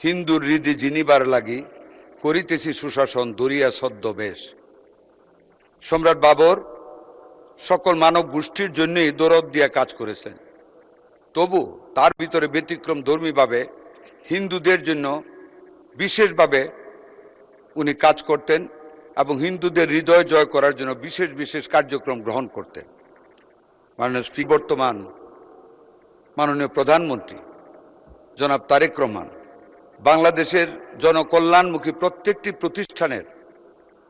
হিন্দুর হৃদি জিনিবার লাগি করিতেছি সুশাসন দরিয়া ছদ্মবেশ। সম্রাট বাবর সকল মানব গোষ্ঠীর জন্যই দরদ দিয়া কাজ করেছেন, তবু তার ভিতরে ব্যতিক্রম ধর্মীভাবে হিন্দুদের জন্য বিশেষভাবে উনি কাজ করতেন এবং হিন্দুদের হৃদয় জয় করার জন্য বিশেষ বিশেষ কার্যক্রম গ্রহণ করতেন। মাননীয় বর্তমান মাননীয় প্রধানমন্ত্রী জনাব তারেক রহমান বাংলাদেশের জনকল্যাণমুখী প্রত্যেকটি প্রতিষ্ঠানের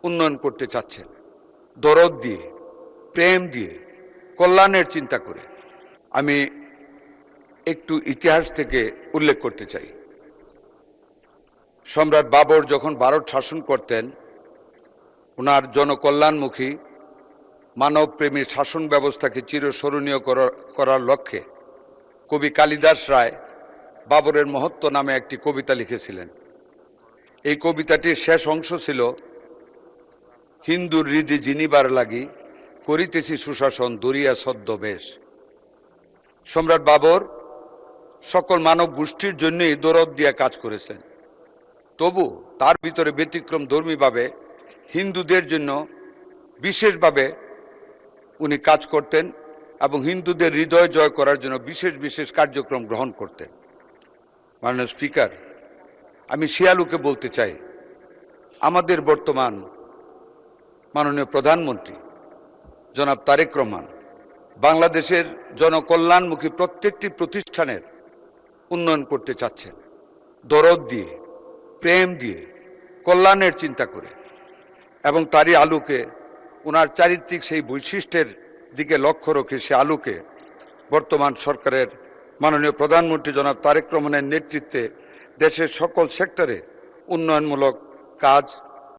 উন্নয়ন করতে চাচ্ছেন, দরদ দিয়ে, প্রেম দিয়ে, কল্যাণের চিন্তা করে। আমি একটু ইতিহাস থেকে উল্লেখ করতে চাই। সম্রাট বাবর যখন ভারত শাসন করতেন, ওনার জনকল্যাণমুখী মানবপ্রেমী শাসন ব্যবস্থাকে চিরস্মরণীয় করার লক্ষ্যে কবি কালিদাস রায় বাবরের মহত্ব নামে একটি কবিতা লিখেছিলেন। এই কবিতাটির শেষ অংশ ছিল, হিন্দুর হৃদি জিনিবার লাগি করিতেছি সুশাসন দরিয়া ছদ্মবেশ। সম্রাট বাবর সকল মানব গোষ্ঠীর জন্যই দরদ দিয়া কাজ করেছেন, তবু তার ভিতরে ব্যতিক্রম ধর্মীভাবে হিন্দুদের জন্য বিশেষভাবে উনি কাজ করতেন এবং হিন্দুদের হৃদয় জয় করার জন্য বিশেষ বিশেষ কার্যক্রম গ্রহণ করতেন। মাননীয় স্পিকার, আমি শিয়ালুকে বলতে চাই, আমাদের বর্তমান মাননীয় প্রধানমন্ত্রী জনাব তারেক রহমান বাংলাদেশের জনকল্যাণমুখী প্রত্যেকটি প্রতিষ্ঠানের উন্নয়ন করতে চাচ্ছেন, দরদ দিয়ে, প্রেম দিয়ে, কল্যাণের চিন্তা করে, এবং তারই আলোকে ওনার চারিত্রিক সেই বৈশিষ্ট্যের দিকে লক্ষ্য রেখে সে আলোকে বর্তমান সরকারের মাননীয় প্রধানমন্ত্রী জনাব তারেক রহমানের নেতৃত্বে দেশের সকল সেক্টরে উন্নয়নমূলক কাজ